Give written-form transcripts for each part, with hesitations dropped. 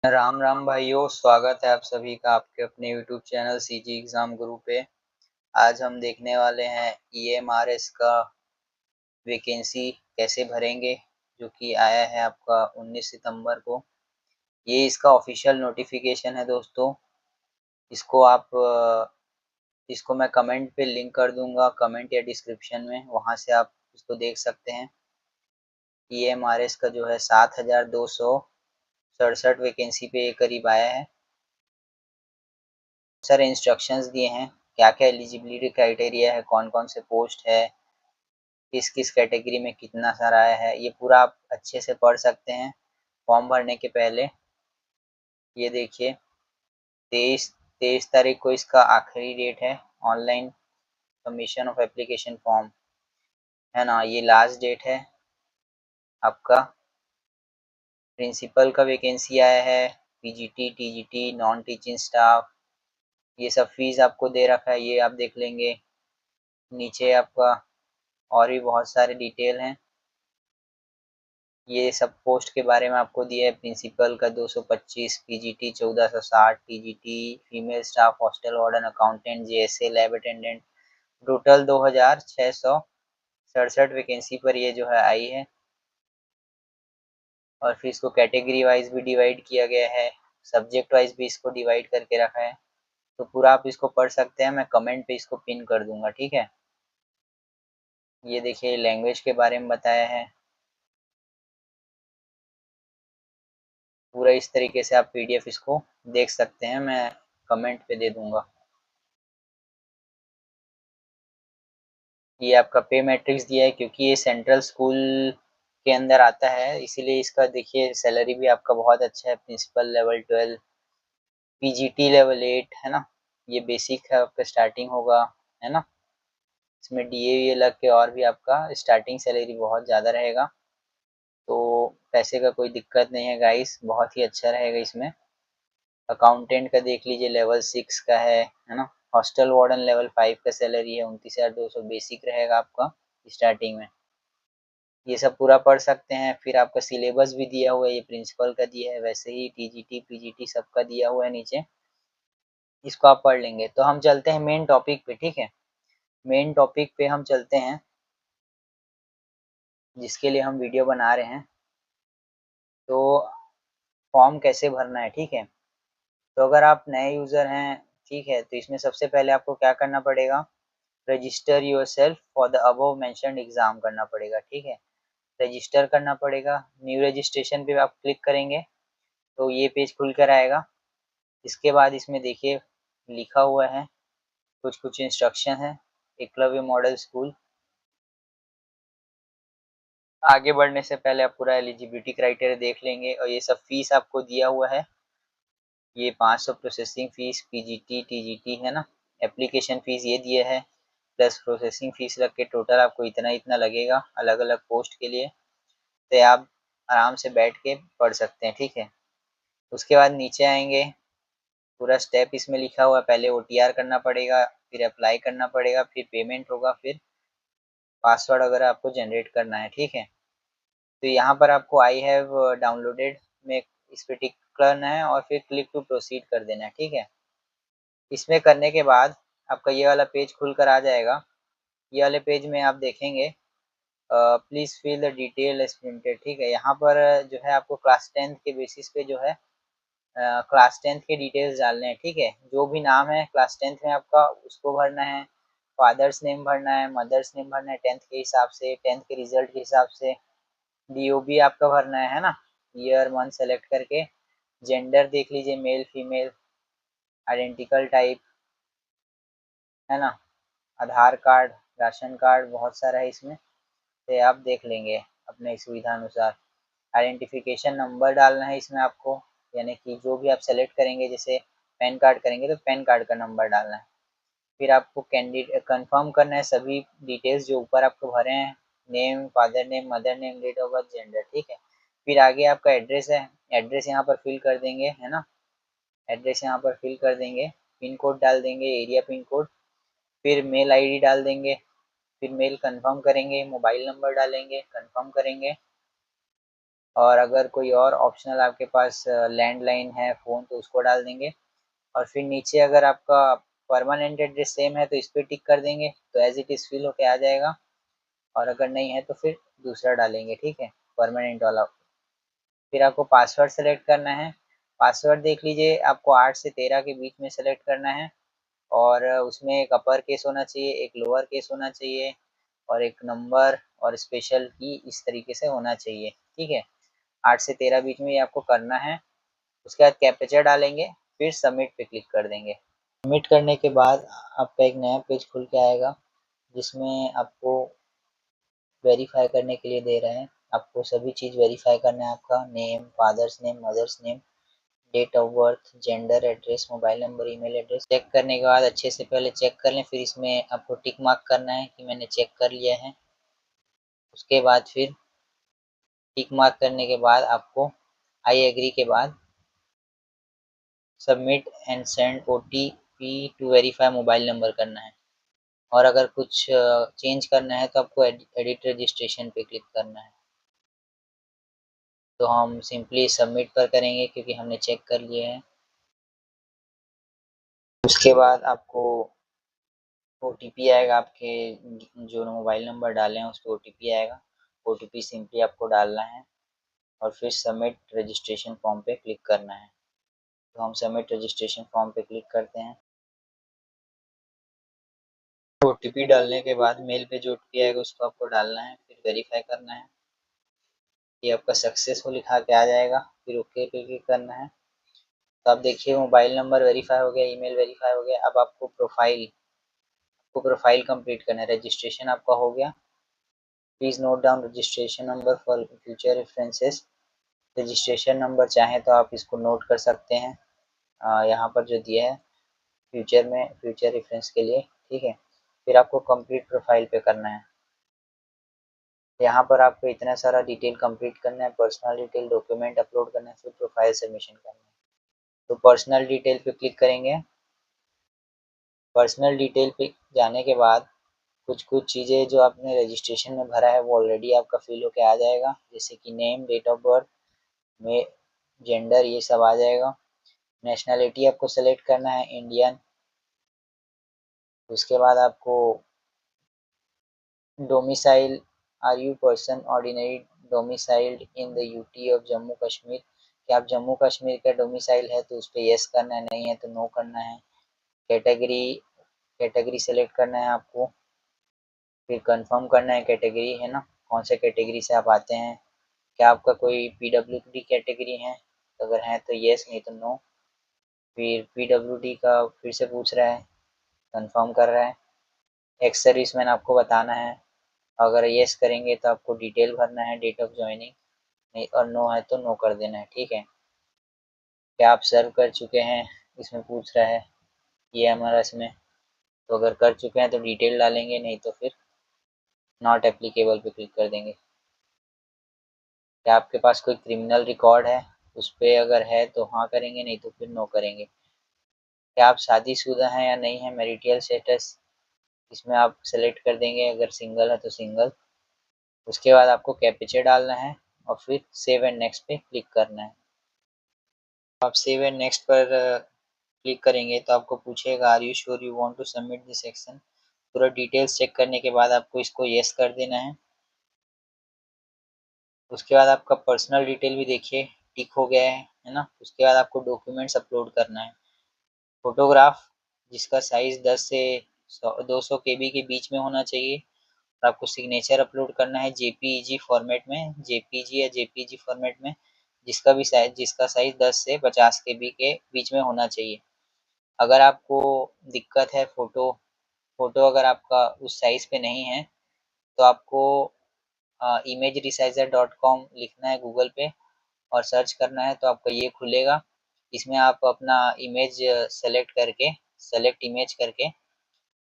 राम राम भाइयों, स्वागत है आप सभी का आपके अपने YouTube चैनल सीजी एग्जाम गुरु पे। आज हम देखने वाले हैं EMRS का वैकेंसी कैसे भरेंगे, जो कि आया है आपका 19 सितंबर को। ये इसका ऑफिशियल नोटिफिकेशन है दोस्तों। इसको आप इसको मैं कमेंट पे लिंक कर दूंगा, कमेंट या डिस्क्रिप्शन में, वहां से आप इसको देख सकते हैं। EMRS का जो है 7,267 वैकेंसी पे ये करीब आया है। सारे इंस्ट्रक्शंस दिए हैं, क्या क्या एलिजिबिलिटी क्राइटेरिया है, कौन कौन से पोस्ट है, किस किस कैटेगरी में कितना सारा आया है, ये पूरा आप अच्छे से पढ़ सकते हैं फॉर्म भरने के पहले। ये देखिए, तेईस तेईस तारीख को इसका आखिरी डेट है, online submission of application form, है ना। ये लास्ट डेट है आपका। प्रिंसिपल का वैकेंसी आया है, PGT TGT non teaching staff. ये सब फीस आपको दे रखा है, ये आप देख लेंगे। नीचे आपका और भी बहुत सारे डिटेल हैं। ये सब पोस्ट के बारे में आपको दिया है। प्रिंसिपल का 225, PGT 1460, TGT female staff hostel warden accountant JSA lab attendant. Total 2667 vacancy पर ये जो है आई है। और फिर इसको कैटेगरी वाइज भी डिवाइड किया गया है, सब्जेक्ट वाइज भी इसको डिवाइड करके रखा है। तो पूरा आप इसको पढ़ सकते हैं, मैं कमेंट पे इसको पिन कर दूंगा, ठीक है। ये देखिए, लैंग्वेज के बारे में बताया है पूरा। इस तरीके से आप PDF इसको देख सकते हैं, मैं कमेंट पे दे दूंगा। ये आपका पे मैट्रिक्स दिया है, क्योंकि ये सेंट्रल स्कूल के अंदर आता है, इसीलिए इसका देखिए सैलरी भी आपका बहुत अच्छा है। प्रिंसिपल लेवल 12, PGT लेवल 8, है ना। ये बेसिक है आपका, स्टार्टिंग होगा, है ना। इसमें DA लग के और भी आपका स्टार्टिंग सैलरी बहुत ज़्यादा रहेगा। तो पैसे का कोई दिक्कत नहीं है गाइस, बहुत ही अच्छा रहेगा इसमें। अकाउंटेंट का देख लीजिए, लेवल 6 का है ना। हॉस्टल वार्डन लेवल 5 का सैलरी है 29,200, बेसिक रहेगा आपका स्टार्टिंग में। ये सब पूरा पढ़ सकते हैं। फिर आपका सिलेबस भी दिया हुआ है, ये प्रिंसिपल का दिया है, वैसे ही TGT PGT सबका दिया हुआ है नीचे। इसको आप पढ़ लेंगे। तो हम चलते हैं मेन टॉपिक पे, ठीक है। मेन टॉपिक पे हम चलते हैं, जिसके लिए हम वीडियो बना रहे हैं। तो फॉर्म कैसे भरना है, ठीक है। तो अगर आप नए यूज़र हैं, ठीक है, तो इसमें सबसे पहले आपको क्या करना पड़ेगा, register your self for the above mentioned exam करना पड़ेगा, ठीक है। रजिस्टर करना पड़ेगा। न्यू रजिस्ट्रेशन पे आप क्लिक करेंगे तो ये पेज खुल कर आएगा। इसके बाद इसमें देखिए लिखा हुआ है, कुछ कुछ इंस्ट्रक्शन है। Eklavya model school. आगे बढ़ने से पहले आप पूरा एलिजिबिलिटी क्राइटेरिया देख लेंगे, और ये सब फीस आपको दिया हुआ है। ये 500 प्रोसेसिंग फीस, PGT TGT, है ना। एप्लीकेशन फीस ये दिया है, प्लस प्रोसेसिंग फीस रख के टोटल आपको इतना इतना लगेगा अलग अलग पोस्ट के लिए। तो आप आराम से बैठ के पढ़ सकते हैं, ठीक है। उसके बाद नीचे आएंगे, पूरा स्टेप इसमें लिखा हुआ है। पहले OTR करना पड़ेगा, फिर अप्लाई करना पड़ेगा, फिर पेमेंट होगा, फिर पासवर्ड अगर आपको जनरेट करना है, ठीक है। तो यहाँ पर आपको आई हैव डाउनलोडेड में इस पे टिक करना है, और फिर क्लिक टू प्रोसीड कर देना है, ठीक है। इसमें करने के बाद आपका ये वाला पेज खुल कर आ जाएगा। ये वाले पेज में आप देखेंगे, please fill the detail as printed, ठीक है। यहाँ पर जो है आपको क्लास 10th के बेसिस पे जो है क्लास 10th के डिटेल्स डालने हैं, ठीक है। जो भी नाम है क्लास 10th में आपका, उसको भरना है। फादर्स नेम भरना है, मदर्स नेम भरना है 10th के हिसाब से, 10th के रिजल्ट के हिसाब से। DOB आपका भरना है ना, ईयर मंथ सेलेक्ट करके। जेंडर देख लीजिए, मेल फीमेल। आइडेंटिकल टाइप, है ना। आधार कार्ड, राशन कार्ड, बहुत सारा है इसमें, तो आप देख लेंगे अपने सुविधा अनुसार। आइडेंटिफिकेशन नंबर डालना है इसमें आपको, यानी कि जो भी आप सेलेक्ट करेंगे, जैसे पैन कार्ड करेंगे तो पैन कार्ड का नंबर डालना है। फिर आपको कैंडिडेट कंफर्म करना है सभी डिटेल्स जो ऊपर आपको भरे हैं, name, father name, mother name, date of birth, gender, ठीक है। फिर आगे आपका एड्रेस है, एड्रेस यहाँ पर फिल कर देंगे, है ना। एड्रेस यहाँ पर फिल कर देंगे, पिन कोड डाल देंगे, एरिया पिन कोड। फिर मेल ID डाल देंगे, फिर मेल कंफर्म करेंगे, मोबाइल नंबर डालेंगे, कंफर्म करेंगे। और अगर कोई और ऑप्शनल आपके पास लैंडलाइन है फ़ोन तो उसको डाल देंगे। और फिर नीचे अगर आपका परमानेंट एड्रेस सेम है तो इस पर टिक कर देंगे, तो एज इट इज़ फिल होके आ जाएगा। और अगर नहीं है तो फिर दूसरा डालेंगे, ठीक है, परमानेंट वाला। फिर आपको पासवर्ड सेलेक्ट करना है। पासवर्ड देख लीजिए, आपको 8 से 13 के बीच में सेलेक्ट करना है। और उसमें एक अपर केस होना चाहिए, एक लोअर केस होना चाहिए, और एक नंबर और स्पेशल की इस तरीके से होना चाहिए, ठीक है। 8 से 13 बीच में ये आपको करना है। उसके बाद कैप्चा डालेंगे, फिर सबमिट पे क्लिक कर देंगे। सबमिट करने के बाद आपका एक नया पेज खुल के आएगा, जिसमें आपको वेरीफाई करने के लिए दे रहे हैं। आपको सभी चीज़ वेरीफाई करना है, आपका name, father's name, mother's name, date of birth, gender, address, mobile number, email address. Check करने के बाद अच्छे से पहले चेक कर लें, फिर इसमें आपको टिक मार्क करना है कि मैंने चेक कर लिया है। उसके बाद फिर टिक मार्क करने के बाद आपको आई एग्री के बाद submit and send OTP to verify mobile number करना है। और अगर कुछ चेंज करना है तो आपको एडिट रजिस्ट्रेशन पे क्लिक करना है। तो हम सिंपली सबमिट पर करेंगे क्योंकि हमने चेक कर लिए हैं। उसके बाद आपको ओटीपी आएगा, आपके जो मोबाइल नंबर डाले हैं उस पर ओटीपी आएगा। ओटीपी सिंपली आपको डालना है और फिर सबमिट रजिस्ट्रेशन फॉर्म पे क्लिक करना है। तो हम सबमिट रजिस्ट्रेशन फॉर्म पे क्लिक करते हैं। ओटीपी डालने के बाद मेल पे जो ओटीपी आएगा उसको आपको डालना है, फिर वेरीफाई करना है। ये आपका सक्सेसफुल लिखा के आ जाएगा, फिर ओके पे क्लिक करना है। तो आप देखिए मोबाइल नंबर वेरीफाई हो गया, ईमेल वेरीफाई हो गया। अब आपको प्रोफाइल कंप्लीट करना है। रजिस्ट्रेशन आपका हो गया। Please note down registration number for future references. Registration number चाहें तो आप इसको नोट कर सकते हैं, यहाँ पर जो दिया है फ्यूचर रेफरेंस के लिए, ठीक है। फिर आपको कंप्लीट प्रोफाइल पे करना है। यहाँ पर आपको इतना सारा डिटेल कंप्लीट करना है, पर्सनल डिटेल, डॉक्यूमेंट अपलोड करना है, फिर प्रोफाइल सबमिशन करना है। तो पर्सनल डिटेल पे क्लिक करेंगे। पर्सनल डिटेल पे जाने के बाद कुछ कुछ चीज़ें जो आपने रजिस्ट्रेशन में भरा है वो ऑलरेडी आपका फिल होके आ जाएगा, जैसे कि नेम, डेट ऑफ बर्थ में, जेंडर, ये सब आ जाएगा। नेशनैलिटी आपको सेलेक्ट करना है इंडियन। उसके बाद आपको domicile, are you person ordinary domiciled in the UT of Jammu Kashmir. क्या आप जम्मू कश्मीर का डोमिसाइल है तो उस पर येस करना है, नहीं है तो नो करना है। कैटेगरी कैटेगरी सेलेक्ट करना है आपको, फिर कंफर्म करना है कैटेगरी, है ना, कौन से कैटेगरी से आप आते हैं। क्या आपका कोई पीडब्ल्यूडी कैटेगरी है, तो अगर है तो येस, नहीं तो नो। फिर पीडब्ल्यूडी का फिर से पूछ रहा है, कंफर्म कर रहा है। एक्स सर्विसमैन आपको बताना है। अगर येस करेंगे तो आपको डिटेल भरना है, डेट ऑफ ज्वाइनिंग, नहीं, और नो है तो नो कर देना है, ठीक है। क्या आप सर्व कर चुके हैं, इसमें पूछ रहा है, ये हमारा इसमें, तो अगर कर चुके हैं तो डिटेल डालेंगे, नहीं तो फिर नॉट एप्लीकेबल पे क्लिक कर देंगे। क्या आपके पास कोई क्रिमिनल रिकॉर्ड है, उस पर अगर है तो हाँ करेंगे, नहीं तो फिर नो करेंगे। क्या आप शादीशुदा हैं या नहीं है, मैरिटल स्टेटस, इसमें आप सेलेक्ट कर देंगे, अगर सिंगल है तो सिंगल। उसके बाद आपको कैप्चा डालना है और फिर सेव एंड नेक्स्ट पे क्लिक करना है। आप सेव एंड नेक्स्ट पर क्लिक करेंगे तो आपको पूछेगा are you sure you want to submit this action. पूरा डिटेल्स चेक करने के बाद आपको इसको येस कर देना है। उसके बाद आपका पर्सनल डिटेल भी देखिए टिक हो गया है ना। उसके बाद आपको डॉक्यूमेंट्स अपलोड करना है। फोटोग्राफ जिसका साइज़ 10 से 200 केबी के बीच में होना चाहिए। और आपको सिग्नेचर अपलोड करना है जेपीईजी फॉर्मेट में, जेपीजी या जेपीजी फॉर्मेट में, जिसका साइज़ 10 से 50 केबी के बीच में होना चाहिए। अगर आपको दिक्कत है फ़ोटो अगर आपका उस साइज़ पे नहीं है तो आपको imageresizer.com लिखना है गूगल पे और सर्च करना है तो आपको ये खुलेगा। इसमें आप अपना इमेज सेलेक्ट इमेज करके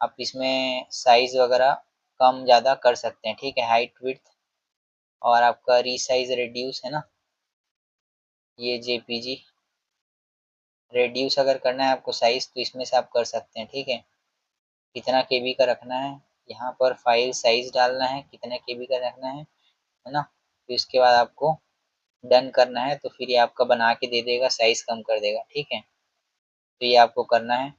आप इसमें साइज़ वगैरह कम ज़्यादा कर सकते हैं, ठीक है। हाइट, विड्थ और आपका रीसाइज रिड्यूस, है ना, ये जेपीजी रिड्यूस अगर करना है आपको साइज़ तो इसमें से आप कर सकते हैं, ठीक है। कितना केबी का रखना है, यहाँ पर फाइल साइज़ डालना है, कितने केबी का रखना है ना। फिर उसके बाद आपको डन करना है तो फिर ये आपका बना के दे देगा, साइज कम कर देगा। ठीक है, तो ये आपको करना है।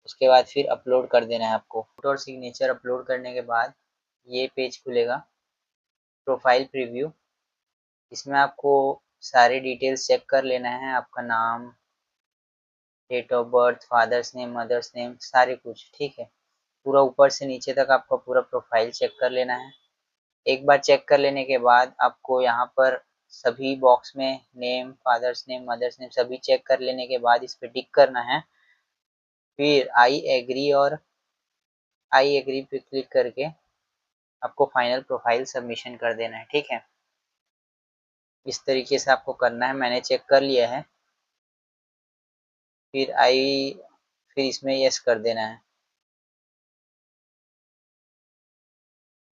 उसके बाद फिर अपलोड कर देना है आपको। फोटो और सिग्नेचर अपलोड करने के बाद ये पेज खुलेगा, प्रोफाइल प्रीव्यू। इसमें आपको सारे डिटेल्स चेक कर लेना है, आपका नाम, date of birth, father's name, mother's name, सारे कुछ। ठीक है, पूरा ऊपर से नीचे तक आपका पूरा प्रोफाइल चेक कर लेना है। एक बार चेक कर लेने के बाद आपको यहाँ पर सभी बॉक्स में name, father's name, mother's name सभी चेक कर लेने के बाद इस पे टिक करना है। फिर आई एग्री पे क्लिक करके आपको फाइनल प्रोफाइल सबमिशन कर देना है। ठीक है, इस तरीके से आपको करना है। मैंने चेक कर लिया है। फिर इसमें यस कर देना है।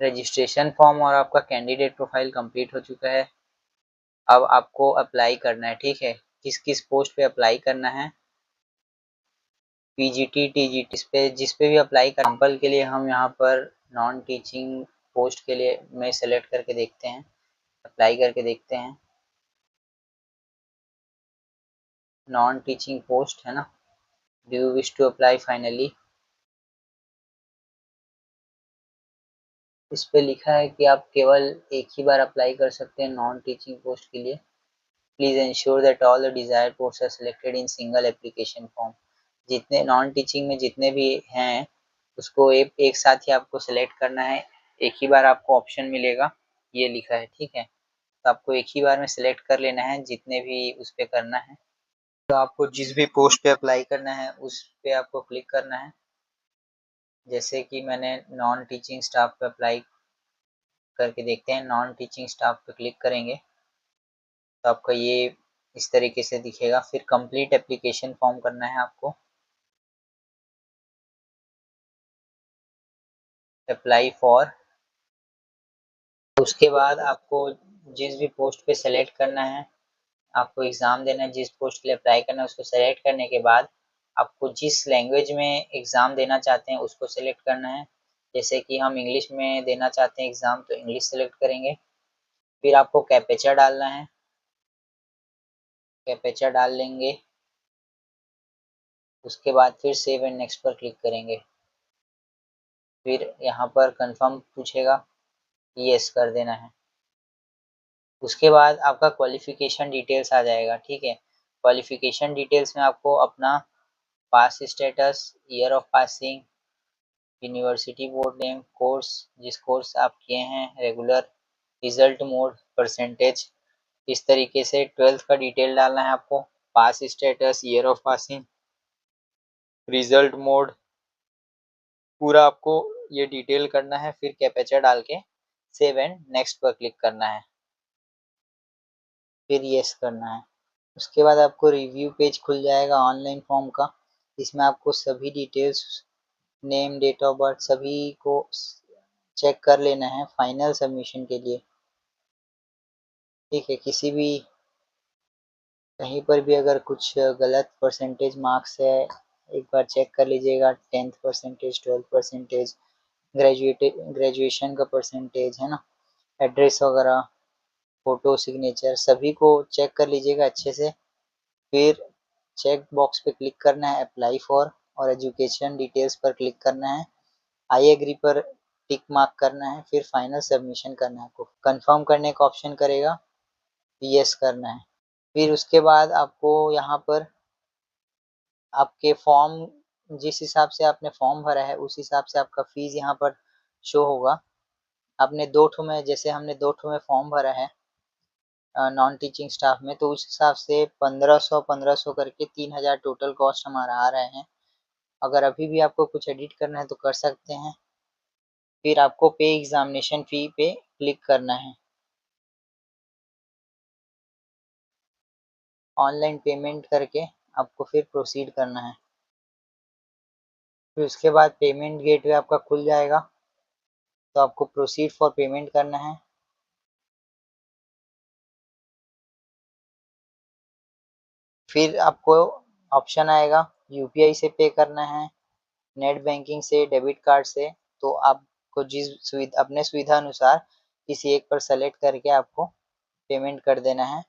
रजिस्ट्रेशन फॉर्म और आपका कैंडिडेट प्रोफाइल कंप्लीट हो चुका है। अब आपको अप्लाई करना है। ठीक है, किस किस पोस्ट पे अप्लाई करना है? पीजीटी, टीजीटी, जिस पे भी अप्लाई कर। एग्जाम्पल के लिए हम यहाँ पर नॉन टीचिंग पोस्ट के लिए में सेलेक्ट करके देखते हैं, अप्लाई करके देखते हैं। नॉन टीचिंग पोस्ट है ना, do you wish to apply finally. इस पे लिखा है कि आप केवल एक ही बार अप्लाई कर सकते हैं नॉन टीचिंग पोस्ट के लिए। Please ensure that all the desired post are selected in single application form. जितने नॉन टीचिंग में जितने भी हैं उसको एक साथ ही आपको सेलेक्ट करना है, एक ही बार आपको ऑप्शन मिलेगा, ये लिखा है। ठीक है, तो आपको एक ही बार में सेलेक्ट कर लेना है जितने भी उस पे करना है। तो आपको जिस भी पोस्ट पे अप्लाई करना है उस पे आपको क्लिक करना है। जैसे कि मैंने नॉन टीचिंग स्टाफ पे अप्लाई करके देखते हैं। नॉन टीचिंग स्टाफ पे क्लिक करेंगे तो आपका ये इस तरीके से दिखेगा। फिर कंप्लीट एप्लीकेशन फॉर्म करना है आपको, अप्लाई फॉर। उसके बाद आपको जिस भी पोस्ट पे सेलेक्ट करना है, आपको एग्ज़ाम देना है, जिस पोस्ट के लिए अप्लाई करना है उसको सेलेक्ट करने के बाद आपको जिस लैंग्वेज में एग्ज़ाम देना चाहते हैं उसको सेलेक्ट करना है। जैसे कि हम इंग्लिश में देना चाहते हैं एग्ज़ाम तो इंग्लिश सेलेक्ट करेंगे। फिर आपको कैप्चा डालना है, कैप्चा डाल लेंगे। उसके बाद फिर सेव एंड नेक्स्ट पर क्लिक करेंगे। फिर यहाँ पर कंफर्म पूछेगा, यस कर देना है। उसके बाद आपका क्वालिफिकेशन डिटेल्स आ जाएगा। ठीक है, क्वालिफिकेशन डिटेल्स में आपको अपना pass status, year of passing, university board name, course जिस कोर्स आप किए हैं, रेगुलर, रिजल्ट मोड, परसेंटेज, इस तरीके से 12th का डिटेल डालना है आपको। Pass status, year of passing, result mode, पूरा आपको ये डिटेल करना है। फिर कैप्चा डाल के सेव एंड नेक्स्ट पर क्लिक करना है, फिर यस करना है। उसके बाद आपको रिव्यू पेज खुल जाएगा ऑनलाइन फॉर्म का। इसमें आपको सभी details, name, date of birth सभी को चेक कर लेना है फाइनल सबमिशन के लिए। ठीक है, किसी भी कहीं पर भी अगर कुछ गलत परसेंटेज मार्क्स है एक बार चेक कर लीजिएगा। 10th percentage, 12th percentage, graduation का परसेंटेज है ना, एड्रेस वगैरह, फोटो, सिग्नेचर सभी को चेक कर लीजिएगा अच्छे से। फिर चेक बॉक्स पे क्लिक करना है अप्लाई फॉर, और एजुकेशन डिटेल्स पर क्लिक करना है। आई एग्री पर टिक मार्क करना है। फिर फाइनल सबमिशन करना है। आपको कंफर्म करने का ऑप्शन करेगा, यस करना है। फिर उसके बाद आपको यहाँ पर आपके फॉर्म जिस हिसाब से आपने फॉर्म भरा है उस हिसाब से आपका फीस यहाँ पर शो होगा। आपने दो ठो में, जैसे हमने दो ठो में फॉर्म भरा है नॉन टीचिंग स्टाफ में, तो उस हिसाब से 1500 करके 3000 टोटल कॉस्ट हमारा आ रहे हैं। अगर अभी भी आपको कुछ एडिट करना है तो कर सकते हैं। फिर आपको पे एग्जामिनेशन फ़ी पे क्लिक करना है। ऑनलाइन पेमेंट करके आपको फिर प्रोसीड करना है। फिर उसके बाद पेमेंट गेटवे आपका खुल जाएगा, तो आपको प्रोसीड फॉर पेमेंट करना है। फिर आपको ऑप्शन आएगा यूपीआई से पे करना है, नेट बैंकिंग से, डेबिट कार्ड से। तो आपको जिस सुविधा अपने सुविधा अनुसार किसी एक पर सेलेक्ट करके आपको पेमेंट कर देना है।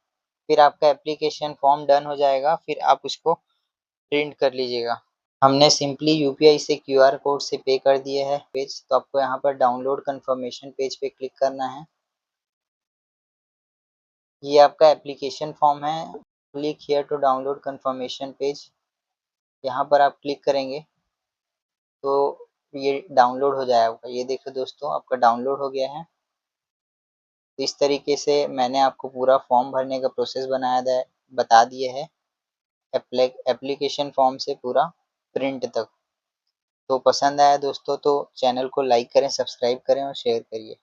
फिर आपका एप्लीकेशन फॉर्म डन हो जाएगा, फिर आप उसको प्रिंट कर लीजिएगा। हमने सिंपली यूपीआई से क्यूआर कोड से पे कर दिए है पेज, तो आपको यहाँ पर डाउनलोड कंफर्मेशन पेज पे क्लिक करना है। ये आपका एप्लीकेशन फॉर्म है। Click here to download confirmation page, यहाँ पर आप क्लिक करेंगे तो ये डाउनलोड हो जाएगा। ये देखो दोस्तों, आपका डाउनलोड हो गया है। तो इस तरीके से मैंने आपको पूरा फॉर्म भरने का प्रोसेस बता दिया है, एप्लीकेशन फॉर्म से पूरा प्रिंट तक। तो पसंद आया दोस्तों तो चैनल को लाइक करें, सब्सक्राइब करें और शेयर करिए।